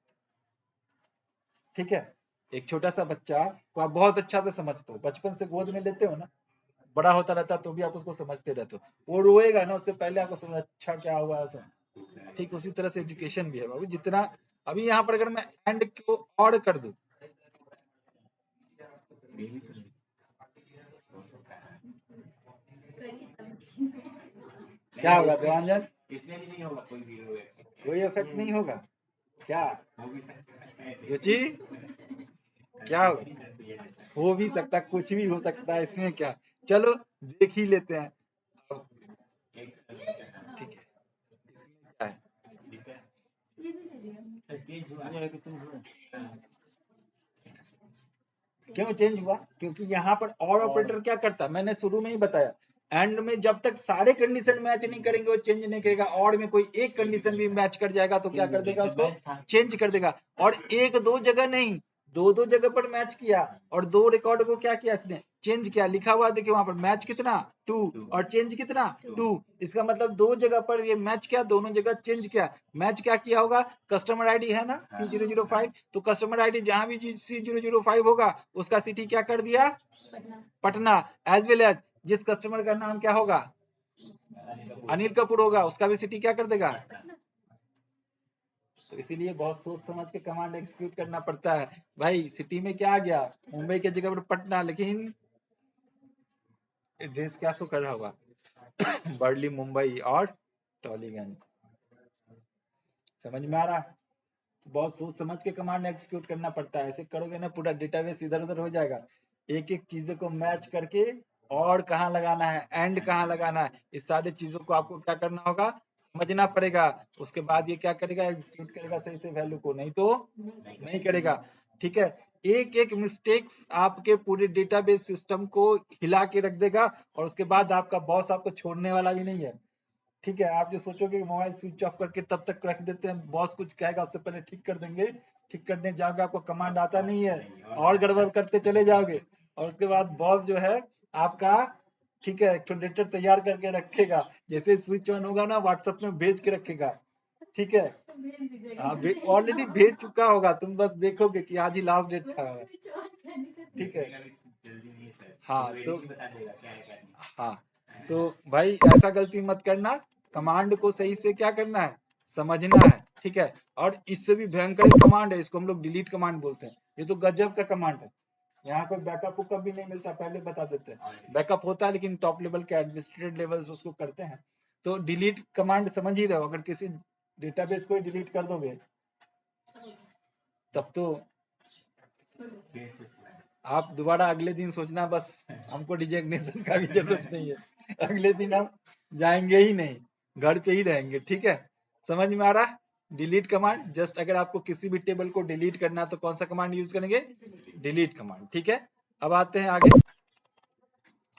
ठीक है, एक छोटा सा बच्चा को आप बहुत अच्छा से समझते हो, बचपन से गोद में लेते हो ना, बड़ा होता रहता है तो भी आप उसको समझते रहते हो, वो रोएगा ना उससे पहले आपको समझ अच्छा क्या हुआ ऐसा। ठीक उसी तरह से एजुकेशन भी है बाबू, जितना अभी यहाँ पर अगर मैं एंड को और कर दूं, क्या होगा देवांजन? इसमें भी नहीं होगा कोई भी कोई इफेक्ट नहीं होगा क्या? हो भी सकता है रुचि क्या हो भी सकता है, कुछ भी हो सकता है, इसमें क्या, चलो देख ही लेते हैं। ठीक है, क्या है? ये भी ले लिया। चेंज हुआ क्यों चेंज हुआ? क्योंकि यहाँ पर और ऑपरेटर क्या करता है, मैंने शुरू में ही बताया, एंड में जब तक सारे कंडीशन मैच नहीं करेंगे वो चेंज नहीं करेगा, और में कोई एक कंडीशन भी मैच कर जाएगा तो क्या कर देगा, उसको चेंज कर देगा। और एक दो जगह नहीं, दो दो जगह पर मैच किया, और दो रिकॉर्ड को क्या किया इसने, चेंज किया। लिखा हुआ देखिए वहां पर मैच कितना 2 और चेंज कितना 2, इसका मतलब दो जगह पर ये मैच किया, दोनों जगह चेंज किया। मैच क्या किया होगा, कस्टमर आईडी है ना C005, तो कस्टमर आईडी जहां भी C005 होगा उसका सिटी क्या कर दिया, Patna. Patna. As well as जिस कस्टमर का नाम क्या होगा, अनिल कपूर होगा, उसका भी सिटी क्या कर देगा। तो इसीलिए बहुत सोच समझ के कमांड एग्जीक्यूट करना पड़ता है भाई। सिटी में क्या आ गया, मुंबई की जगह पर पटना, लेकिन एड्रेस क्या शो कर रहा होगा बर्ली मुंबई और टॉलीगंज। समझ में आ रहा है? बहुत सोच समझ के कमांड एग्जीक्यूट करना पड़ता है, ऐसे करोगे ना पूरा डेटाबेस इधर उधर हो जाएगा। एक एक चीजों को मैच करके और कहाँ लगाना है, एंड कहाँ लगाना है, इस सारी चीजों को आपको क्या करना होगा, समझना पड़ेगा। उसके बाद ये क्या करेगा, एग्जीक्यूट करेगा सही से वैल्यू को, नहीं तो नहीं करेगा। ठीक है, एक एक मिस्टेक्स आपके पूरे डेटाबेस सिस्टम को हिला के रख देगा, और उसके बाद आपका बॉस आपको छोड़ने वाला भी नहीं है। ठीक है, आप जो सोचोगे कि मोबाइल स्विच ऑफ करके तब तक रख देते हैं, बॉस कुछ कहेगा उससे पहले ठीक कर देंगे, ठीक करने जाओगे आपको कमांड आता नहीं है और गड़बड़ करते चले जाओगे, और उसके बाद बॉस जो है आपका, ठीक है, एक तो लेटर तैयार करके रखेगा, जैसे स्विच ऑन होगा ना व्हाट्सएप में भेज के रखेगा। ठीक है, तो भेज दीजिएगा। ऑलरेडी भेज चुका होगा, तुम बस देखोगे कि आज ही लास्ट डेट था। ठीक है, हाँ तो हाँ तो भाई ऐसा गलती मत करना, कमांड को सही से क्या करना है, समझना है। ठीक है, और इससे भी भयंकर कमांड है, इसको हम लोग डिलीट कमांड बोलते हैं। ये तो गजब का कमांड है, यहाँ कोई बैकअप वुकअप भी नहीं मिलता, पहले बता देते हैं। बैकअप होता है लेकिन टॉप लेवल के एडमिनिस्ट्रेटिव लेवल उसको करते हैं। तो डिलीट कमांड समझ ही रहे हो, अगर किसी डेटाबेस को डिलीट कर दोगे तब तो आप दोबारा अगले दिन सोचना बस हमको डिजिग्नेशन का भी जरूरत नहीं है, अगले दिन हम जाएंगे ही नहीं, घर पे ही रहेंगे। ठीक है, समझ में आ रहा है? डिलीट कमांड, जस्ट अगर आपको किसी भी टेबल को डिलीट करना है तो कौन सा कमांड यूज करेंगे, डिलीट कमांड। ठीक है, अब आते हैं आगे,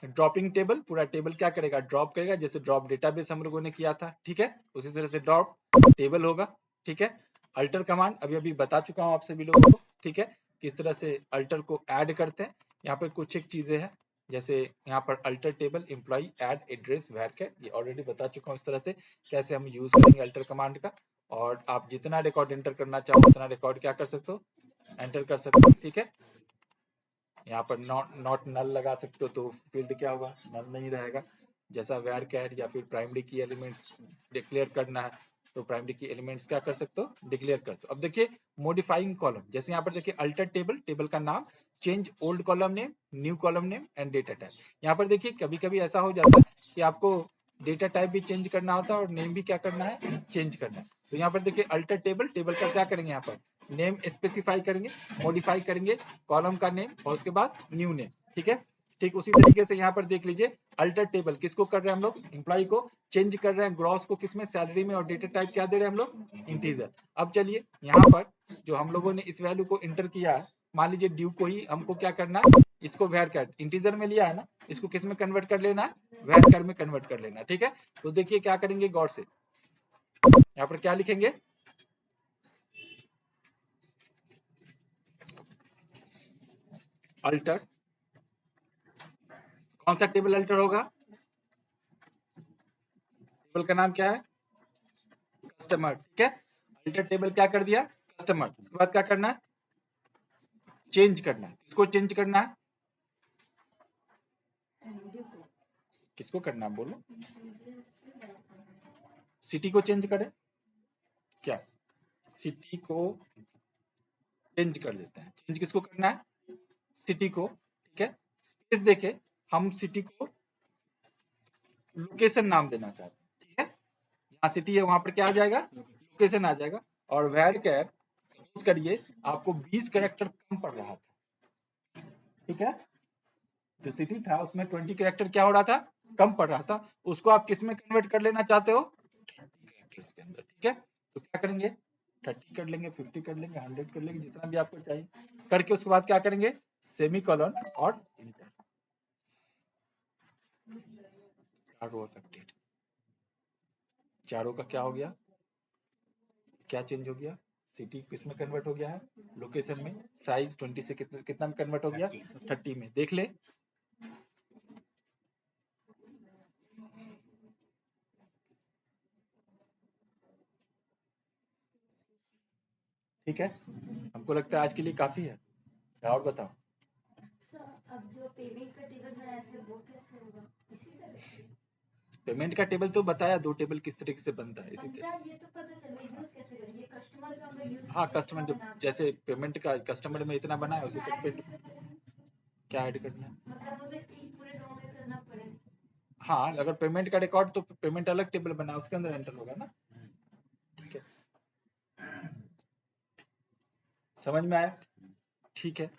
ड्रॉपिंग टेबल। पूरा टेबल क्या करेगा, ड्रॉप करेगा, जैसे ड्रॉप डेटाबेस हम लोगों ने किया था। ठीक है, उसी तरह से ड्रॉप टेबल होगा। ठीक है, अल्टर कमांड अभी अभी बता चुका हूं आप सभी लोगों को। ठीक है, किस तरह से अल्टर को ऐड करते हैं। यहाँ पर कुछ एक चीजें हैं, जैसे यहाँ पर alter table, employee, add address, वेरके, ये ऑलरेडी बता चुका हूँ इस तरह से कैसे हम यूज करेंगे अल्टर कमांड का। और आप जितना रिकॉर्ड एंटर करना चाहो उतना रिकॉर्ड क्या कर सकते हो, एंटर कर सकते हो। ठीक है, यहाँ पर नॉट नल लगा सकते हो तो फील्ड क्या होगा, नल नहीं रहेगा। जैसा वेर कैट या फिर प्राइमरी की एलिमेंट्स डिक्लेयर करना है तो प्राइमरी की एलिमेंट्स क्या कर सकते हो, डिक्लेयर कर सकते हो। अब देखिए मॉडिफाइंग कॉलम, जैसे यहाँ पर देखिए अल्टर टेबल, टेबल का नाम, change old column name, new column name and data type. यहाँ पर देखिए कभी कभी ऐसा हो जाता है कि आपको डेटा टाइप भी चेंज करना होता है और नेम भी क्या करना है, चेंज करना है। तो यहाँ पर देखिए अल्टर टेबल, टेबल का क्या करेंगे, यहाँ पर नेम स्पेसिफाई करेंगे, मॉडिफाई करेंगे कॉलम का नेम और उसके बाद न्यू नेम। ठीक है, ठीक उसी तरीके से यहाँ पर देख लीजिए अल्टर टेबल किसको कर रहे हैं हम लोग, एम्प्लॉय को चेंज कर रहे हैं, ग्रॉस को किसमें, सैलरी में, और डेटा टाइप क्या दे रहे हैं हम लोग, इंटीजर। अब चलिए यहाँ पर जो हम लोगों ने इस वैल्यू को इंटर किया है, मान लीजिए ड्यू को ही हमको क्या करना है, इसको वेरकैट इंटीजर में लिया है ना, इसको किस में कन्वर्ट कर लेना है, वेरकैट में कन्वर्ट कर लेना। ठीक है, तो देखिए क्या करेंगे गौर से, यहाँ पर क्या लिखेंगे, अल्टर, कौन सा टेबल अल्टर होगा, टेबल का नाम क्या है, कस्टमर। ठीक है, अल्टर टेबल क्या कर दिया, कस्टमर। उसके बाद क्या करना है, चेंज करना है। किसको चेंज करना है? किसको करना है बोलो? सिटी को चेंज करें क्या? सिटी को चेंज कर देते हैं। चेंज किसको करना है? सिटी को। ठीक है, इस देखे हम सिटी को लोकेशन नाम देना चाहते हैं। ठीक है, यहाँ सिटी है वहां पर क्या आ जाएगा? लोकेशन आ जाएगा। और वेयर कैर सपोज करिए आपको 20 कैरेक्टर कम पड़ रहा था। ठीक है, जो सिटी था उसमें 20 कैरेक्टर क्या हो रहा था? कम पड़ रहा था। उसको आप किस में कन्वर्ट कर लेना चाहते हो? 30 कैरेक्टर के अंदर। ठीक है, तो क्या करेंगे? 30 कर लेंगे, 50 कर लेंगे, 100 कर लेंगे, जितना भी आपको चाहिए करके उसके बाद क्या करेंगे? सेमी कॉलन और इंटर। चारों का क्या हो गया? क्या चेंज हो गया? सिटी किस में कन्वर्ट हो गया है? लोकेशन में। साइज 20 से कितना में कन्वर्ट हो गया? 30 में। देख ले, ठीक है, हमको लगता है आज के लिए काफी है। और बताओ। सर अब जो पेमेंट का टेबल बनाया था वो कैसे होगा? इसी तरह पेमेंट का टेबल तो बताया, 2 टेबल किस तरीके से बनता है इसी बनता तरह। है, ये तो पता चला। यूज कैसे करेंगे? कस्टमर का हम लोग यूज हाँ, कस्टमर जब जैसे पेमेंट का कस्टमर में इतना बना है उसी तक पेमेंट। क्या ऐड करना है? मतलब मुझे 3 पूरे 2 में करना पड़ेगा। हाँ, अगर पेमेंट का रिकॉर्ड तो पेमेंट अलग टेबल बना है उसके अंदर एंटर होगा ना। ठीक है, समझ में आया? ठीक है।